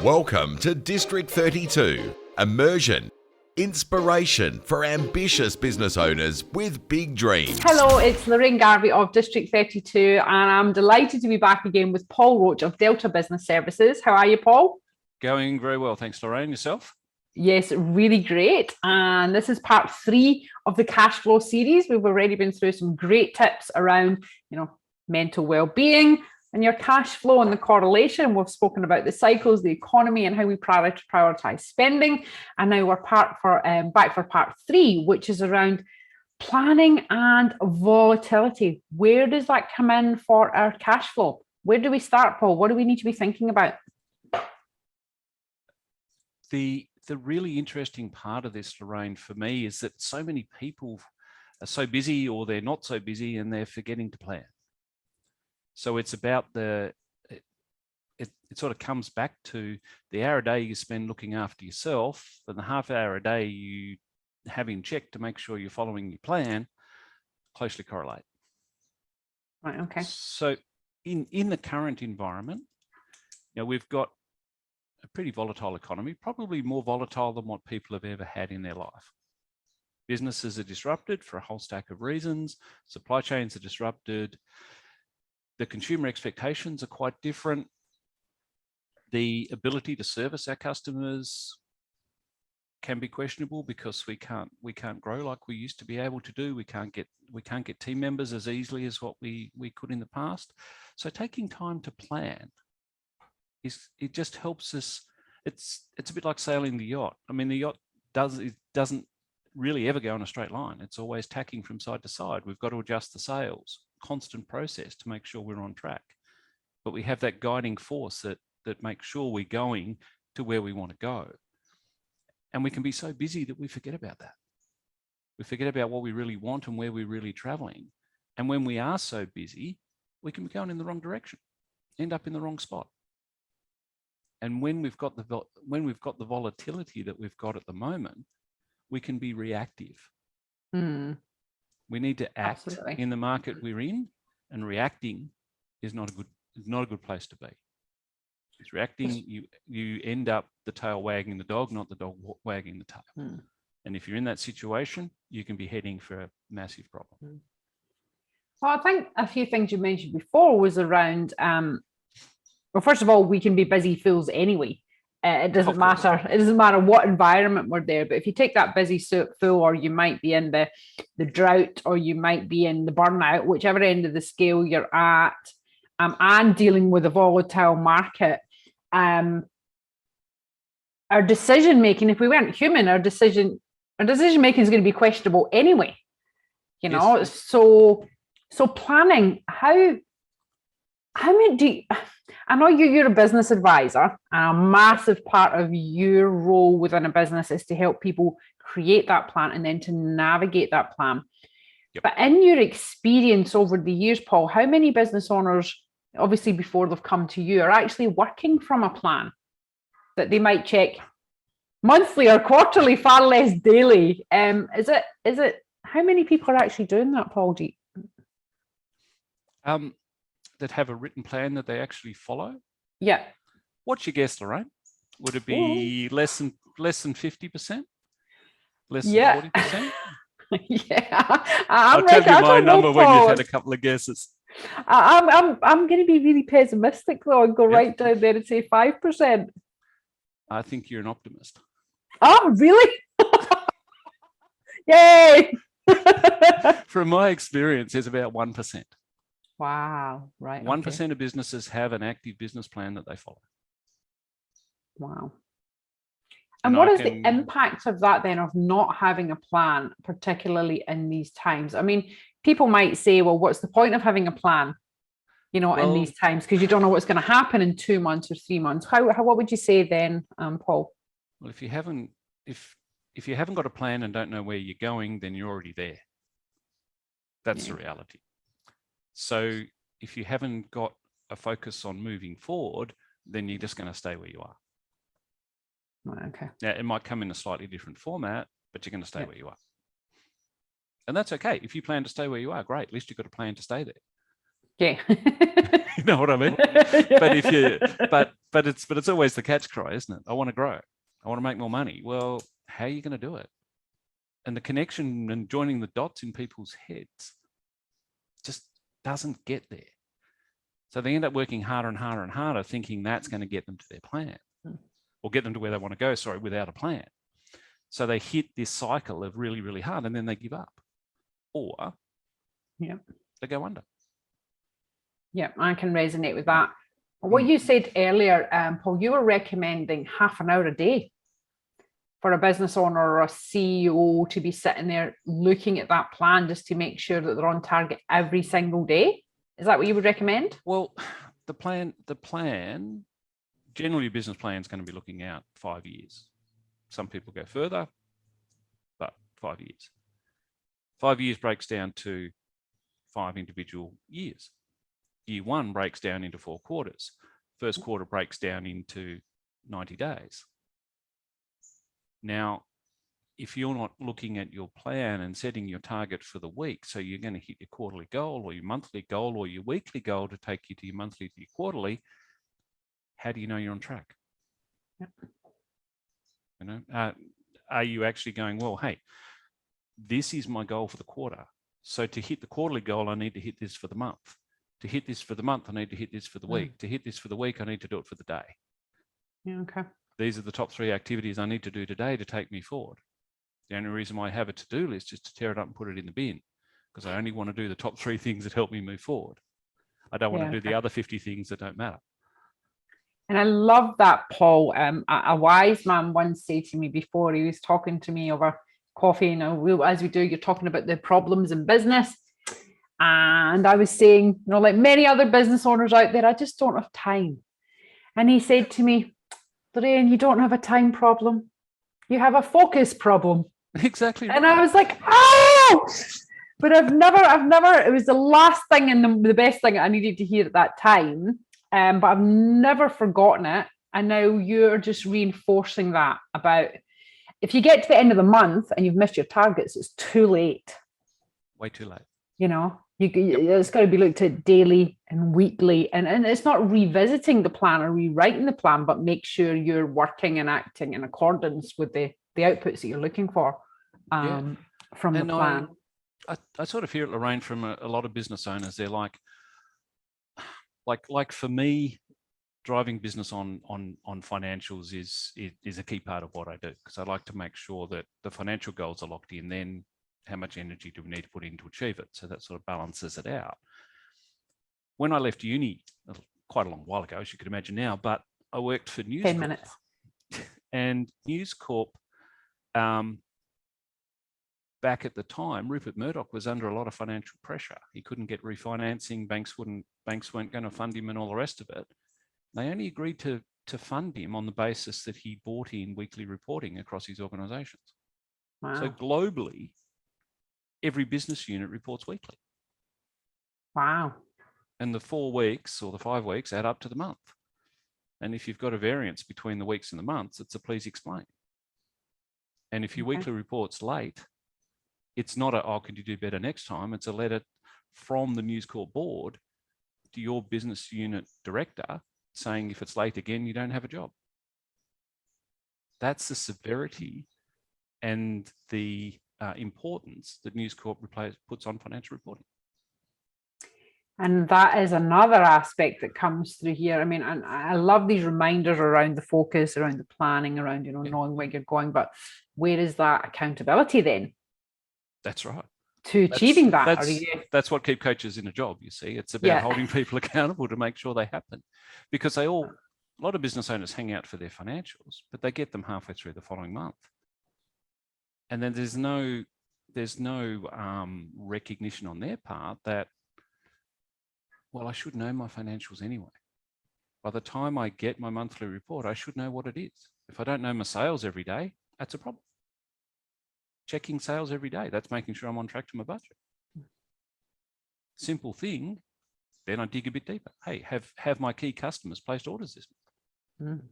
Welcome to District 32, immersion, inspiration for ambitious business owners with big dreams. Hello, it's Lorraine Garvey of District 32, and I'm delighted to be back again with Paul Roach of Delta Business Services. How are you, Paul? Going very well, thanks, Lorraine. Yourself? Yes, really great. And this is part 3 of the cash flow series. We've already been through some great tips around, mental well-being and your cash flow and the correlation. We've spoken about the cycles, the economy, and how we prioritize spending. And now we're back for part 3, which is around planning and volatility. Where does that come in for our cash flow? Where do we start, Paul? What do we need to be thinking about? The really interesting part of this, Lorraine, for me, is that so many people are so busy, or they're not so busy, and they're forgetting to plan. So it's about it sort of comes back to the hour a day you spend looking after yourself and the half hour a day you having checked to make sure you're following your plan closely correlate. Right, okay. So in the current environment, we've got a pretty volatile economy, probably more volatile than what people have ever had in their life. Businesses are disrupted for a whole stack of reasons. Supply chains are disrupted. The consumer expectations are quite different. The ability to service our customers can be questionable because we can't grow like we used to be able to do. We can't get team members as easily as what we could in the past. So taking time to plan it just helps us. It's a bit like sailing the yacht. I mean, the yacht doesn't really ever go on a straight line. It's always tacking from side to side. We've got to adjust the sails, constant process to make sure we're on track. But we have that guiding force that makes sure we're going to where we want to go. And we can be so busy that we forget about that. We forget about what we really want and where we're really traveling. And when we are so busy, we can be going in the wrong direction, end up in the wrong spot. And when we've got the volatility that we've got at the moment, we can be reactive. We need to act Absolutely. in the market we're in, and reacting is not a good place to be. It's reacting, you end up the tail wagging the dog, not the dog wagging the tail. And if you're in that situation, you can be heading for a massive problem. Well, I think a few things you mentioned before was around, well, first of all, we can be busy fools anyway. It doesn't matter. It doesn't matter what environment we're there. But if you take that busy fool, or you might be in the drought, or you might be in the burnout, whichever end of the scale you're at, and dealing with a volatile market, our decision making, if we weren't human, our decision making is going to be questionable anyway. Yes. So planning, how many do you, I know you're a business advisor, and a massive part of your role within a business is to help people create that plan and then to navigate that plan. Yep. But in your experience over the years, Paul, how many business owners, obviously before they've come to you, are actually working from a plan that they might check monthly or quarterly, far less daily? Is it how many people are actually doing that, Paul? That have a written plan that they actually follow? Yeah. What's your guess, Lorraine? Would it be less than 50%? Less than 40%? Yeah. I'll tell you my number when you've had a couple of guesses. I'm going to be really pessimistic though, and go right down there and say 5%. I think you're an optimist. Oh, really? Yay! From my experience, there's about 1%. Wow, right. 1% of businesses have an active business plan that they follow. Wow. And what is the impact of that then, of not having a plan, particularly in these times? I mean, people might say, well, what's the point of having a plan, in these times? Because you don't know what's going to happen in 2 months or 3 months. What would you say then, Paul? Well, if you haven't got a plan and don't know where you're going, then you're already there. That's the reality. So if you haven't got a focus on moving forward, then you're just going to stay where you are. Okay. Now, it might come in a slightly different format, but you're going to stay where you are. And that's okay. If you plan to stay where you are, great. At least you've got a plan to stay there. Okay. You know what I mean? But if you, but it's always the catch cry, isn't it? I want to grow. I want to make more money. Well, how are you going to do it? And the connection and joining the dots in people's heads just doesn't get there. So they end up working harder and harder and harder, thinking that's going to get them to their plan, or get them to where they want to go, sorry, without a plan. So they hit this cycle of really, really hard, and then they give up, or they go under. Yeah, I can resonate with that. What you said earlier, Paul, you were recommending half an hour a day for a business owner or a CEO to be sitting there looking at that plan just to make sure that they're on target every single day. Is that what you would recommend? Well, the plan, generally a business plan is going to be looking out 5 years. Some people go further, but 5 years. 5 years breaks down to 5 individual years. Year one breaks down into 4 quarters. First quarter breaks down into 90 days. Now, if you're not looking at your plan and setting your target for the week, so you're going to hit your quarterly goal or your monthly goal or your weekly goal to take you to your monthly to your quarterly, how do you know you're on track? Yep. You know, are you actually going, well, hey, this is my goal for the quarter. So to hit the quarterly goal, I need to hit this for the month. To hit this for the month, I need to hit this for the week. To hit this for the week, I need to do it for the day. Yeah, okay. These are the top 3 activities I need to do today to take me forward. The only reason why I have a to-do list is to tear it up and put it in the bin, because I only want to do the top 3 things that help me move forward. I don't want to do the other 50 things that don't matter. And I love that, Paul. A wise man once said to me before, he was talking to me over coffee, as we do, you're talking about the problems in business. And I was saying, like many other business owners out there, I just don't have time. And he said to me, Lorraine, you don't have a time problem. You have a focus problem. Exactly. And I was like, oh, but I've never, it was the last thing and the best thing I needed to hear at that time. But I've never forgotten it. And now you're just reinforcing that about if you get to the end of the month and you've missed your targets, it's too late. Way too late. It's got to be looked at daily and weekly. And it's not revisiting the plan or rewriting the plan, but make sure you're working and acting in accordance with the outputs that you're looking for from the plan. I sort of hear it, Lorraine, from a lot of business owners. They're like for me, driving business on financials is a key part of what I do, because I like to make sure that the financial goals are locked in. Then how much energy do we need to put in to achieve it? So that sort of balances it out. When I left uni, quite a long while ago, as you could imagine now, but I worked for News 10 Corp. minutes. And News Corp, back at the time, Rupert Murdoch was under a lot of financial pressure. He couldn't get refinancing. Banks weren't going to fund him and all the rest of it. They only agreed to fund him on the basis that he bought in weekly reporting across his organizations. Wow. So globally, every business unit reports weekly. Wow. And the 4 weeks or the 5 weeks add up to the month. And if you've got a variance between the weeks and the months, it's a please explain. And if your weekly report's late, it's not a, oh, could you do better next time? It's a letter from the News Corp board to your business unit director saying if it's late again, you don't have a job. That's the severity and the importance that News Corp puts on financial reporting. And that is another aspect that comes through here. I mean, and I love these reminders around the focus, around the planning, around, knowing where you're going, but where is that accountability then? That's right. To achieving that. That's what keep coaches in a job, you see. It's about holding people accountable to make sure they happen. Because a lot of business owners hang out for their financials, but they get them halfway through the following month. And then there's no recognition on their part that, well, I should know my financials anyway. By the time I get my monthly report, I should know what it is. If I don't know my sales every day, that's a problem. Checking sales every day, that's making sure I'm on track to my budget. Simple thing, then I dig a bit deeper. Hey, have my key customers placed orders this month?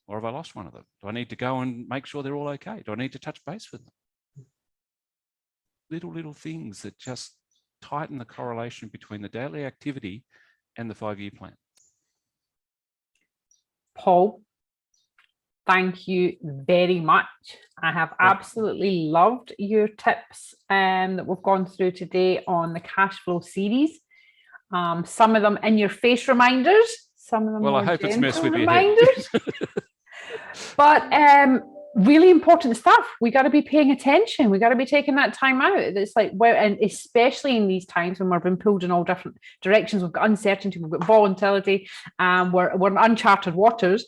Or have I lost one of them? Do I need to go and make sure they're all okay? Do I need to touch base with them? Little things that just tighten the correlation between the daily activity and the 5-year plan. Paul, thank you very much. I have absolutely loved your tips that we've gone through today on the cash flow series. Some of them in your face reminders, some of them Well, more I hope it's messed with reminders. your head. But really important stuff. We got to be paying attention. We got to be taking that time out. It's like, well, and especially in these times when we're being pulled in all different directions, we've got uncertainty, we've got volatility, we're in uncharted waters.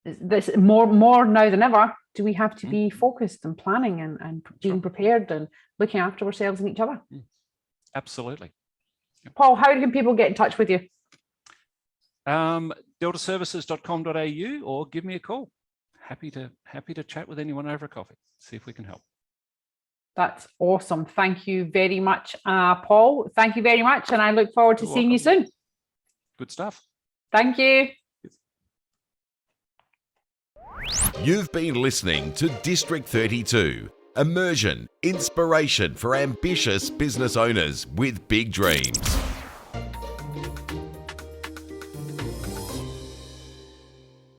This more now than ever, do we have to be focused and planning and being prepared and looking after ourselves and each other? Absolutely. Paul, how can people get in touch with you? deltaservices.com.au or give me a call. Happy to chat with anyone over a coffee, see if we can help. That's awesome. Thank you very much, Paul. Thank you very much. And I look forward to seeing you soon. Good stuff. Thank you. You've been listening to District 32, immersion, inspiration for ambitious business owners with big dreams.